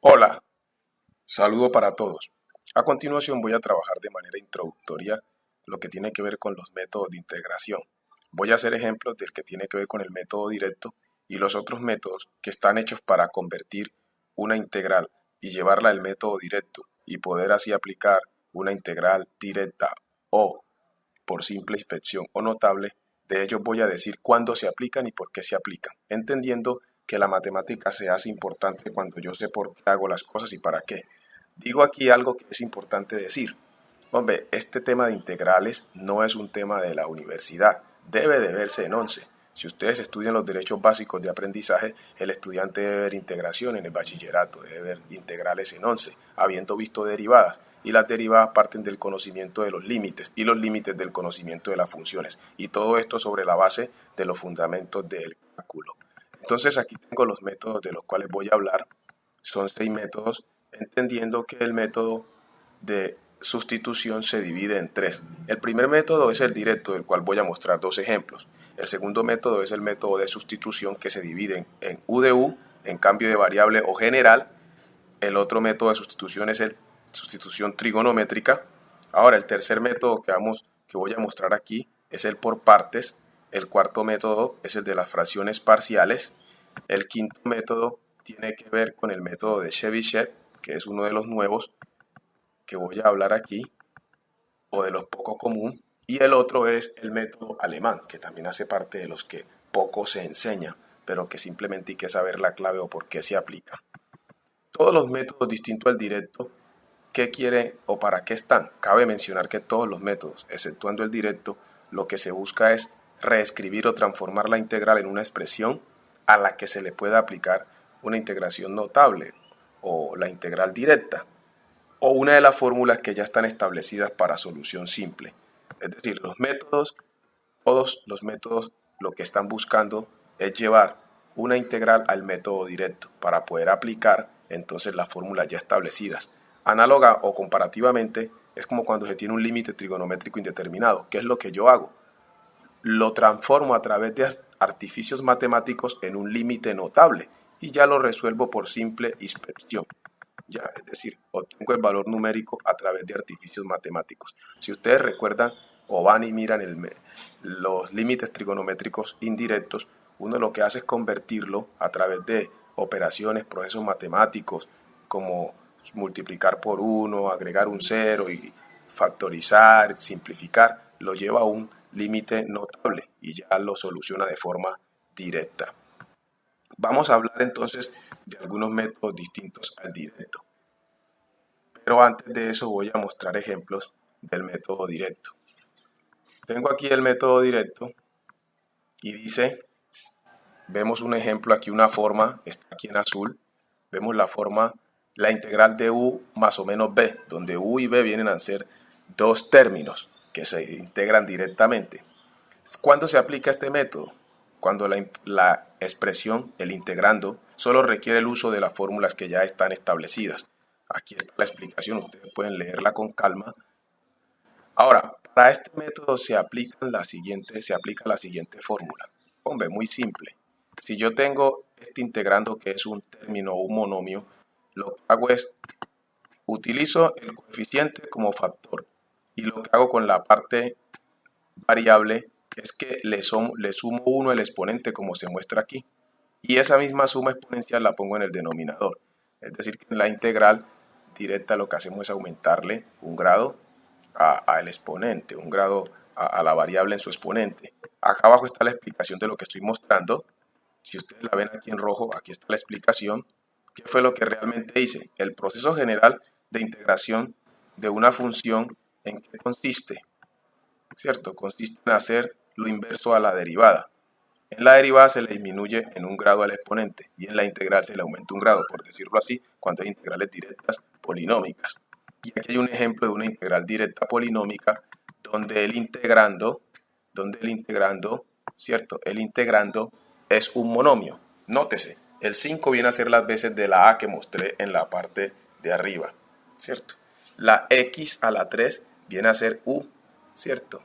Hola, saludo para todos. A continuación voy a trabajar de manera introductoria lo que tiene que ver con los métodos de integración. Voy a hacer ejemplos del que tiene que ver con el método directo y los otros métodos que están hechos para convertir una integral y llevarla al método directo y poder así aplicar una integral directa o por simple inspección o notable. De ellos voy a decir cuándo se aplican y por qué se aplican, entendiendo que la matemática se hace importante cuando yo sé por qué hago las cosas y para qué. Digo aquí algo que es importante decir. Hombre, este tema de integrales no es un tema de la universidad, debe de verse en 11. Si ustedes estudian los derechos básicos de aprendizaje, el estudiante debe ver integración en el bachillerato, debe ver integrales en 11, habiendo visto derivadas. Y las derivadas parten del conocimiento de los límites y los límites del conocimiento de las funciones. Y todo esto sobre la base de los fundamentos del cálculo. Entonces aquí tengo los métodos de los cuales voy a hablar. Son 6 métodos, entendiendo que el método de sustitución se divide en 3. El primer método es el directo, del cual voy a mostrar 2 ejemplos. El segundo método es el método de sustitución, que se divide en U de U, en cambio de variable o general. El otro método de sustitución es el sustitución trigonométrica. Ahora, el tercer método que voy a mostrar aquí es el por partes. El cuarto método es el de las fracciones parciales. El quinto método tiene que ver con el método de Chebyshev, que es uno de los nuevos que voy a hablar aquí, o de los poco común. Y el otro es el método alemán, que también hace parte de los que poco se enseña, pero que simplemente hay que saber la clave o por qué se aplica. Todos los métodos distintos al directo, ¿qué quiere o para qué están? Cabe mencionar que todos los métodos, exceptuando el directo, lo que se busca es reescribir o transformar la integral en una expresión a la que se le pueda aplicar una integración notable o la integral directa o una de las fórmulas que ya están establecidas para solución simple. Es decir, todos los métodos lo que están buscando es llevar una integral al método directo para poder aplicar entonces las fórmulas ya establecidas. Análoga o comparativamente es como cuando se tiene un límite trigonométrico indeterminado. ¿Qué es lo que yo hago? Lo transformo a través de artificios matemáticos en un límite notable y ya lo resuelvo por simple inspección. Ya, es decir, obtengo el valor numérico a través de artificios matemáticos. Si ustedes recuerdan o van y miran los límites trigonométricos indirectos, uno lo que hace es convertirlo a través de operaciones, procesos matemáticos, como multiplicar por uno, agregar un cero y factorizar, simplificar, lo lleva a un límite notable y ya lo soluciona de forma directa. Vamos a hablar entonces de algunos métodos distintos al directo. Pero antes de eso voy a mostrar ejemplos del método directo. Tengo aquí el método directo y dice, vemos un ejemplo aquí, una forma, está aquí en azul, vemos la forma, la integral de u más o menos b, donde u y b vienen a ser dos términos que se integran directamente. ¿Cuándo se aplica este método? Cuando la expresión, el integrando, solo requiere el uso de las fórmulas que ya están establecidas. Aquí está la explicación, ustedes pueden leerla con calma. Ahora, para este método se aplica la siguiente fórmula. Hombre, muy simple. Si yo tengo este integrando que es un término o un monomio, lo que hago es utilizo el coeficiente como factor y lo que hago con la parte variable es que le sumo 1 el exponente como se muestra aquí y esa misma suma exponencial la pongo en el denominador. Es decir, que en la integral directa lo que hacemos es aumentarle un grado al exponente, un grado a la variable en su exponente. Acá abajo está la explicación de lo que estoy mostrando. Si ustedes la ven aquí en rojo, aquí está la explicación. ¿Qué fue lo que realmente hice? El proceso general de integración de una función, ¿en qué consiste? ¿Cierto? Consiste en hacer lo inverso a la derivada. En la derivada se le disminuye en un grado al exponente y en la integral se le aumenta un grado, por decirlo así, cuando hay integrales directas polinómicas. Y aquí hay un ejemplo de una integral directa polinómica donde el integrando, ¿cierto? El integrando es un monomio. Nótese, el 5 viene a ser las veces de la a que mostré en la parte de arriba, ¿cierto? La x a la 3 viene a ser u, ¿cierto?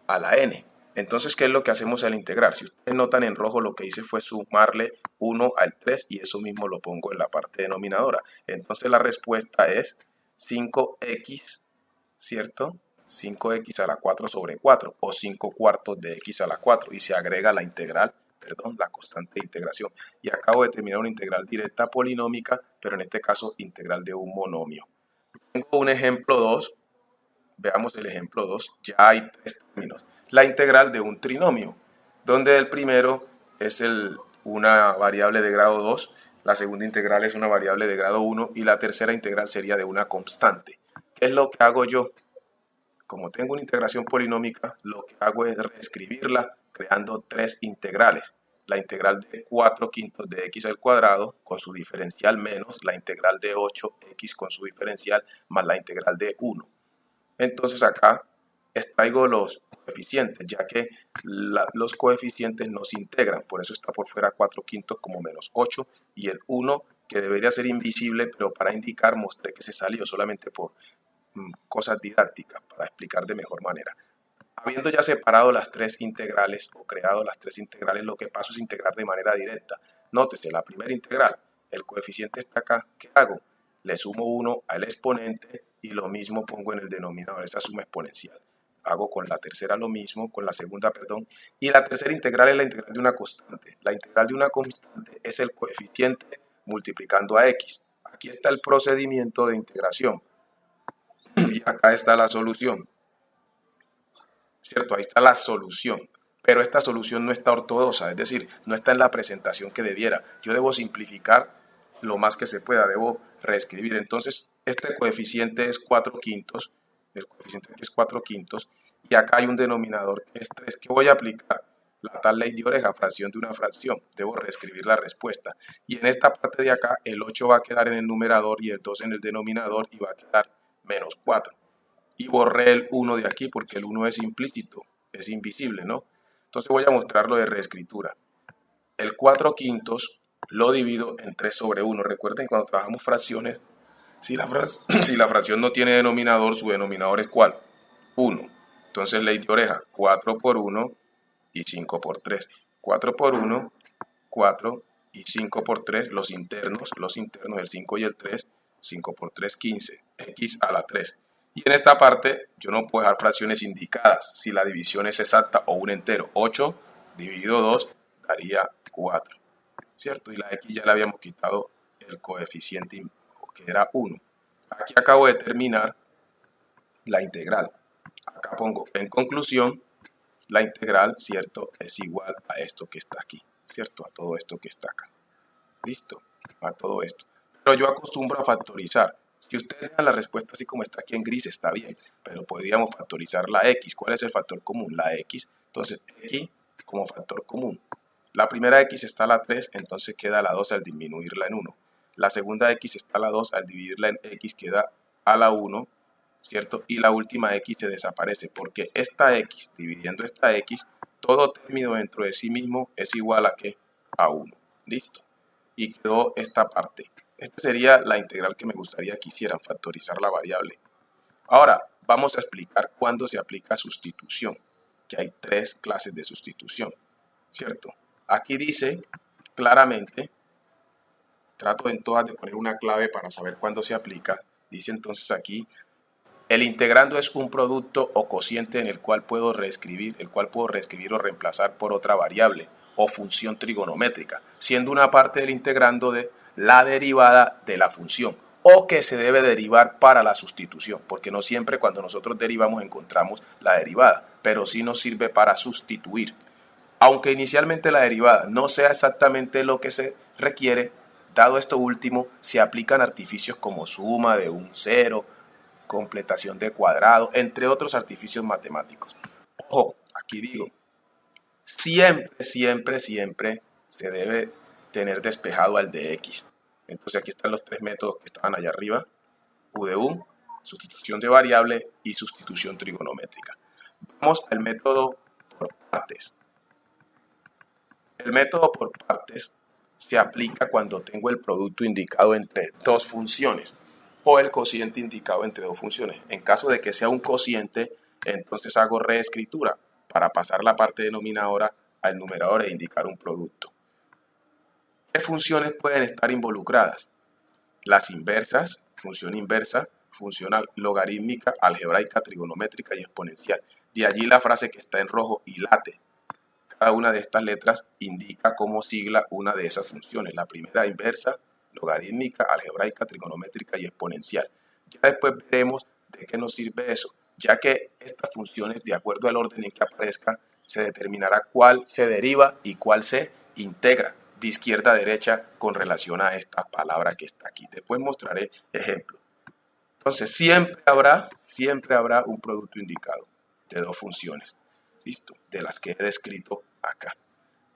A la n. Entonces, ¿qué es lo que hacemos al integrar? Si ustedes notan en rojo, lo que hice fue sumarle 1 al 3 y eso mismo lo pongo en la parte denominadora. Entonces la respuesta es 5x, ¿cierto? 5x a la 4 sobre 4 o 5 cuartos de x a la 4 y se agrega la integral, perdón, la constante de integración. Y acabo de terminar una integral directa polinómica, pero en este caso integral de un monomio. Tengo un ejemplo 2. Veamos el ejemplo 2. Ya hay tres términos. La integral de un trinomio, donde el primero es una variable de grado 2, la segunda integral es una variable de grado 1 y la tercera integral sería de una constante. ¿Qué es lo que hago yo? Como tengo una integración polinómica, lo que hago es reescribirla creando tres integrales. La integral de 4 quintos de x al cuadrado con su diferencial menos la integral de 8x con su diferencial más la integral de 1. Entonces acá extraigo los coeficientes, ya que los coeficientes no se integran, por eso está por fuera 4 quintos como menos 8 y el 1 que debería ser invisible, pero para indicar mostré que se salió solamente por cosas didácticas, para explicar de mejor manera. Habiendo ya separado las tres integrales o creado las tres integrales, lo que paso es integrar de manera directa. Nótese, la primera integral, el coeficiente está acá, ¿qué hago? Le sumo 1 al exponente y lo mismo pongo en el denominador, esa suma exponencial. Hago con la tercera lo mismo, con la segunda, perdón. Y la tercera integral es la integral de una constante. La integral de una constante es el coeficiente multiplicando a x. Aquí está el procedimiento de integración. Y acá está la solución. ¿Cierto? Ahí está la solución. Pero esta solución no está ortodoxa, es decir, no está en la presentación que debiera. Yo debo simplificar lo más que se pueda, debo reescribir. Entonces, este coeficiente es 4 quintos, el coeficiente aquí es 4 quintos, y acá hay un denominador que es 3. ¿Qué voy a aplicar? La tal ley de Oreja, fracción de una fracción. Debo reescribir la respuesta. Y en esta parte de acá, el 8 va a quedar en el numerador y el 2 en el denominador y va a quedar menos 4. Y borré el 1 de aquí porque el 1 es implícito, es invisible, ¿no? Entonces voy a mostrarlo de reescritura. El 4 quintos lo divido en 3 sobre 1. Recuerden cuando trabajamos fracciones, si la fracción no tiene denominador, su denominador es ¿cuál? 1. Entonces ley de Oreja, 4 por 1 y 5 por 3. 4 por 1, 4 y 5 por 3, los internos, el 5 y el 3, 5 por 3, 15, x a la 3. Y en esta parte yo no puedo dejar fracciones indicadas. Si la división es exacta o un entero, 8 dividido 2 daría 4, ¿cierto? Y la x ya le habíamos quitado el coeficiente que era 1. Aquí acabo de terminar la integral. Acá pongo en conclusión, la integral, ¿cierto? Es igual a esto que está aquí, ¿cierto? A todo esto que está acá. ¿Listo? A todo esto. Pero yo acostumbro a factorizar. Si ustedes dan la respuesta así como está aquí en gris, está bien, pero podríamos factorizar la x. ¿Cuál es el factor común? La x. Entonces, x como factor común. La primera x está a la 3, entonces queda a la 2 al disminuirla en 1. La segunda x está a la 2, al dividirla en x queda a la 1, ¿cierto? Y la última x se desaparece, porque esta x, dividiendo esta x, todo término dentro de sí mismo es igual a ¿qué? A 1. ¿Listo? Y quedó esta parte. Esta sería la integral que me gustaría que hicieran, factorizar la variable. Ahora, vamos a explicar cuándo se aplica sustitución, que hay tres clases de sustitución, ¿cierto? Aquí dice claramente, trato en todas de poner una clave para saber cuándo se aplica, dice entonces aquí, el integrando es un producto o cociente en el cual puedo reescribir o reemplazar por otra variable o función trigonométrica, siendo una parte del integrando de la derivada de la función o que se debe derivar para la sustitución, porque no siempre cuando nosotros derivamos encontramos la derivada, pero sí nos sirve para sustituir. Aunque inicialmente la derivada no sea exactamente lo que se requiere, dado esto último, se aplican artificios como suma de un cero, completación de cuadrado, entre otros artificios matemáticos. Ojo, aquí digo, siempre se debe tener despejado al de x. Entonces aquí están los tres métodos que estaban allá arriba, U de U, sustitución de variable y sustitución trigonométrica. Vamos al método por partes. El método por partes se aplica cuando tengo el producto indicado entre dos funciones o el cociente indicado entre dos funciones. En caso de que sea un cociente, entonces hago reescritura. para pasar la parte denominadora al numerador e indicar un producto. ¿Qué funciones pueden estar involucradas? Las inversas, función inversa, función logarítmica, algebraica, trigonométrica y exponencial. De allí la frase que está en rojo y late. Cada una de estas letras indica como sigla una de esas funciones. La primera inversa, logarítmica, algebraica, trigonométrica y exponencial. Ya después veremos de qué nos sirve eso, ya que estas funciones, de acuerdo al orden en que aparezcan, se determinará cuál se deriva y cuál se integra de izquierda a derecha con relación a esta palabra que está aquí. Después mostraré ejemplos. Entonces, siempre habrá un producto indicado de dos funciones, ¿listo? De las que he descrito acá.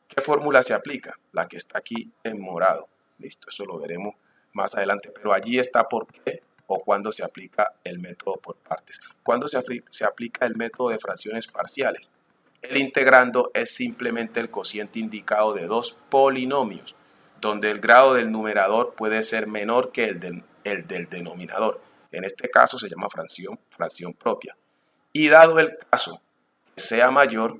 ¿Qué fórmula se aplica? La que está aquí en morado, ¿listo? Eso lo veremos más adelante, pero allí está por qué o cuándo se aplica el método por partes. ¿Cuándo se aplica el método de fracciones parciales? El integrando es simplemente el cociente indicado de dos polinomios, donde el grado del numerador puede ser menor que el del denominador. En este caso se llama fracción propia. Y dado el caso que sea mayor,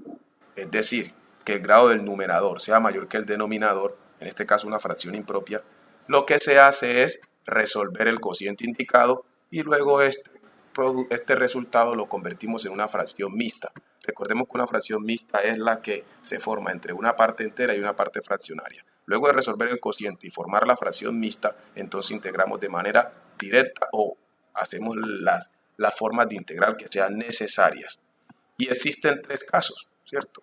es decir, que el grado del numerador sea mayor que el denominador, en este caso una fracción impropia, lo que se hace es resolver el cociente indicado y luego este resultado lo convertimos en una fracción mixta. Recordemos que una fracción mixta es la que se forma entre una parte entera y una parte fraccionaria. Luego de resolver el cociente y formar la fracción mixta, entonces integramos de manera directa o hacemos las formas de integrar que sean necesarias. Y existen tres casos, ¿cierto?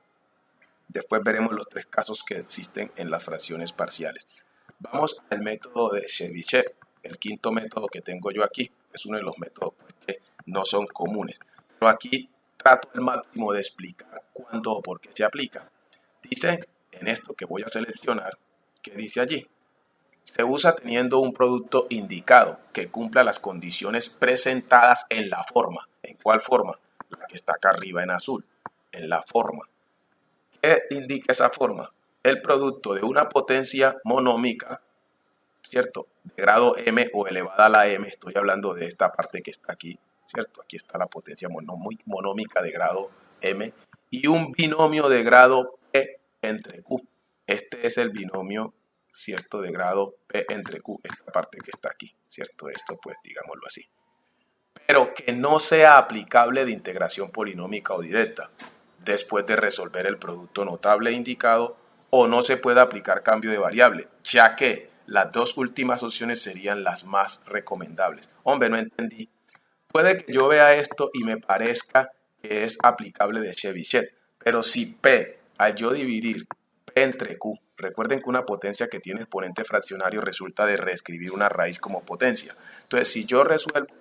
Después veremos los tres casos que existen en las fracciones parciales. Vamos al método de Chebyshev, el quinto método que tengo yo aquí. Es uno de los métodos que no son comunes. Pero aquí trato al máximo de explicar cuándo o por qué se aplica. Dice en esto que voy a seleccionar, que dice allí, se usa teniendo un producto indicado que cumpla las condiciones presentadas en la forma. ¿En cuál forma? La que está acá arriba en azul, en la forma. ¿Qué indica esa forma? El producto de una potencia monómica, ¿cierto? De grado m o elevada a la m, estoy hablando de esta parte que está aquí, ¿cierto? Aquí está la potencia monómica de grado m y un binomio de grado p entre q. Este es el binomio, ¿cierto? De grado p entre q, esta parte que está aquí, ¿cierto? Esto pues digámoslo así. Pero que no sea aplicable de integración polinómica o directa después de resolver el producto notable indicado, o no se puede aplicar cambio de variable, ya que las dos últimas opciones serían las más recomendables. Hombre, no entendí. Puede que yo vea esto y me parezca que es aplicable de Chebyshev, pero si P, al yo dividir P entre Q, recuerden que una potencia que tiene exponente fraccionario resulta de reescribir una raíz como potencia. Entonces, si yo resuelvo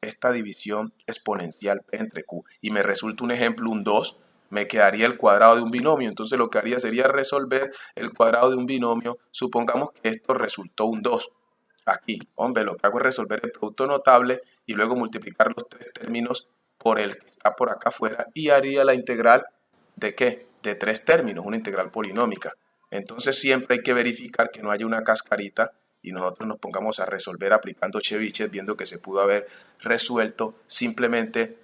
esta división exponencial P entre Q y me resulta un ejemplo, un 2, me quedaría el cuadrado de un binomio. Entonces lo que haría sería resolver el cuadrado de un binomio. Supongamos que esto resultó un 2. Aquí, hombre, lo que hago es resolver el producto notable y luego multiplicar los tres términos por el que está por acá afuera y haría la integral ¿de qué? De tres términos, una integral polinómica. Entonces siempre hay que verificar que no haya una cascarita y nosotros nos pongamos a resolver aplicando Chebyshev, viendo que se pudo haber resuelto simplemente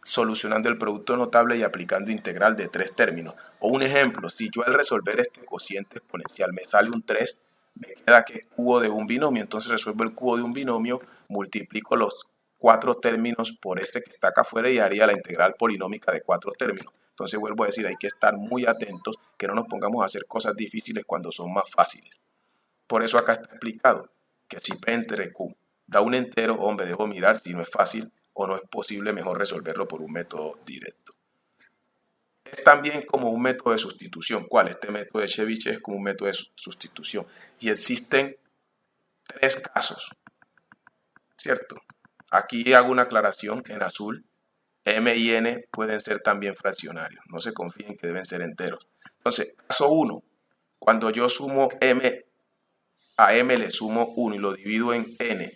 solucionando el producto notable y aplicando integral de tres términos. O un ejemplo, si yo al resolver este cociente exponencial me sale un 3, me queda que es cubo de un binomio, entonces resuelvo el cubo de un binomio, multiplico los cuatro términos por este que está acá afuera y haría la integral polinómica de cuatro términos. Entonces vuelvo a decir, hay que estar muy atentos, que no nos pongamos a hacer cosas difíciles cuando son más fáciles. Por eso acá está explicado que si P entre Q da un entero, hombre, debo mirar si no es fácil o no es posible, mejor resolverlo por un método directo. Es también como un método de sustitución. ¿Cuál? Este método de Chebyshev es como un método de sustitución. Y existen tres casos, ¿cierto? Aquí hago una aclaración en azul. M y N pueden ser también fraccionarios. No se confíen que deben ser enteros. Entonces, caso 1. Cuando yo sumo M a M le sumo 1 y lo divido en N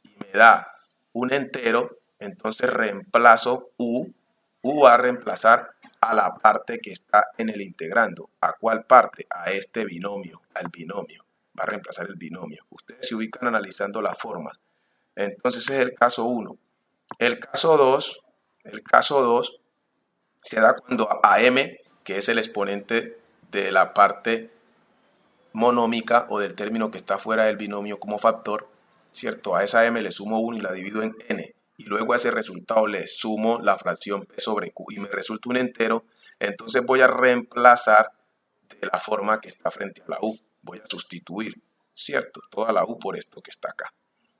y me da un entero, entonces reemplazo U va a reemplazar a la parte que está en el integrando. ¿A cuál parte? A este binomio, al binomio. Va a reemplazar el binomio. Ustedes se ubican analizando las formas. Entonces ese es el caso 1. El caso 2 se da cuando a m, que es el exponente de la parte monómica o del término que está fuera del binomio como factor, ¿cierto? A esa m le sumo 1 y la divido en n, y luego a ese resultado le sumo la fracción p sobre q y me resulta un entero, entonces voy a reemplazar de la forma que está frente a la u. Voy a sustituir, ¿cierto? Toda la u por esto que está acá.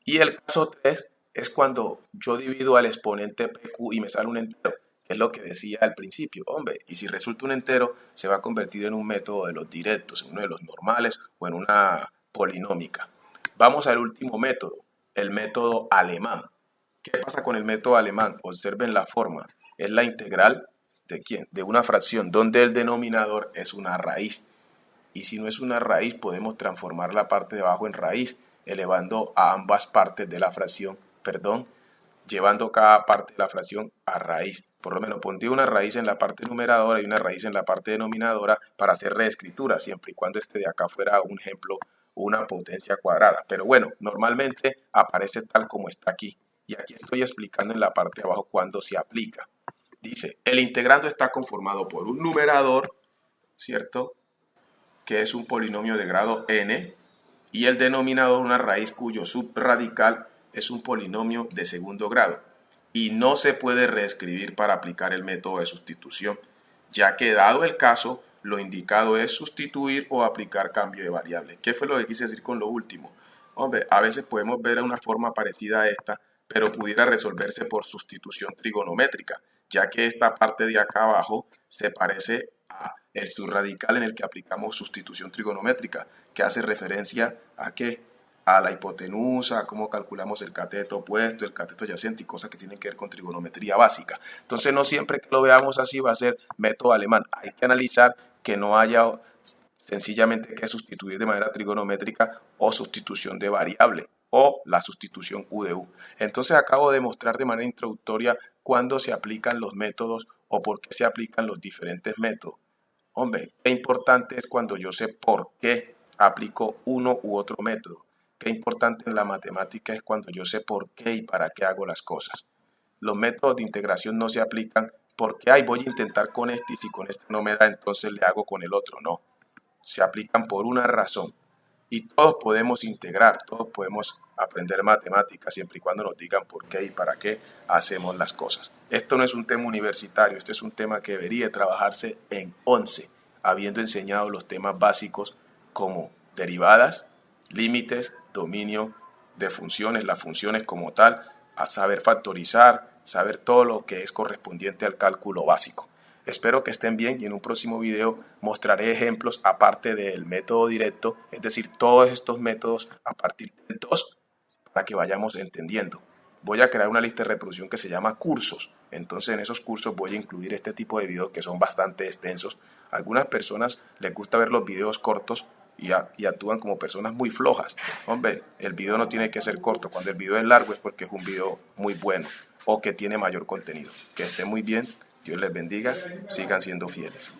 Y el caso 3 es cuando yo divido al exponente pq y me sale un entero, que es lo que decía al principio. Hombre, y si resulta un entero, se va a convertir en un método de los directos, en uno de los normales o en una polinómica. Vamos al último método, el método alemán. ¿Qué pasa con el método alemán? Observen la forma. Es la integral ¿de quién? De una fracción donde el denominador es una raíz. Y si no es una raíz, podemos transformar la parte de abajo en raíz, elevando a ambas partes de la fracción, llevando cada parte de la fracción a raíz. Por lo menos pondría una raíz en la parte numeradora y una raíz en la parte denominadora para hacer reescritura, siempre y cuando este de acá fuera un ejemplo, una potencia cuadrada. Pero bueno, normalmente aparece tal como está aquí. Y aquí estoy explicando en la parte de abajo cuando se aplica. Dice, el integrando está conformado por un numerador, ¿cierto?, que es un polinomio de grado n, y el denominador una raíz cuyo subradical es un polinomio de segundo grado. Y no se puede reescribir para aplicar el método de sustitución, ya que dado el caso, lo indicado es sustituir o aplicar cambio de variable. ¿Qué fue lo que quise decir con lo último? Hombre, a veces podemos ver una forma parecida a esta, pero pudiera resolverse por sustitución trigonométrica, ya que esta parte de acá abajo se parece a el subradical en el que aplicamos sustitución trigonométrica, que hace referencia a qué, a la hipotenusa, a cómo calculamos el cateto opuesto, el cateto adyacente y cosas que tienen que ver con trigonometría básica. Entonces no siempre que lo veamos así va a ser método alemán. Hay que analizar que no haya sencillamente que sustituir de manera trigonométrica o sustitución de variable o la sustitución U de U. Entonces acabo de mostrar de manera introductoria cuándo se aplican los métodos o por qué se aplican los diferentes métodos. Hombre, qué importante es cuando yo sé por qué aplico uno u otro método. Qué importante en la matemática es cuando yo sé por qué y para qué hago las cosas. Los métodos de integración no se aplican porque, ay, voy a intentar con este y si con este no me da, entonces le hago con el otro. No, se aplican por una razón. Y todos podemos integrar, todos podemos aprender matemáticas siempre y cuando nos digan por qué y para qué hacemos las cosas. Esto no es un tema universitario, este es un tema que debería trabajarse en 11, habiendo enseñado los temas básicos como derivadas, límites, dominio de funciones, las funciones como tal, a saber factorizar, saber todo lo que es correspondiente al cálculo básico. Espero que estén bien y en un próximo video mostraré ejemplos aparte del método directo, es decir, todos estos métodos a partir de 2 para que vayamos entendiendo. Voy a crear una lista de reproducción que se llama cursos. Entonces en esos cursos voy a incluir este tipo de videos que son bastante extensos. A algunas personas les gusta ver los videos cortos y actúan como personas muy flojas. Hombre, el video no tiene que ser corto. Cuando el video es largo es porque es un video muy bueno o que tiene mayor contenido. Que esté muy bien. Dios les bendiga, sigan siendo fieles.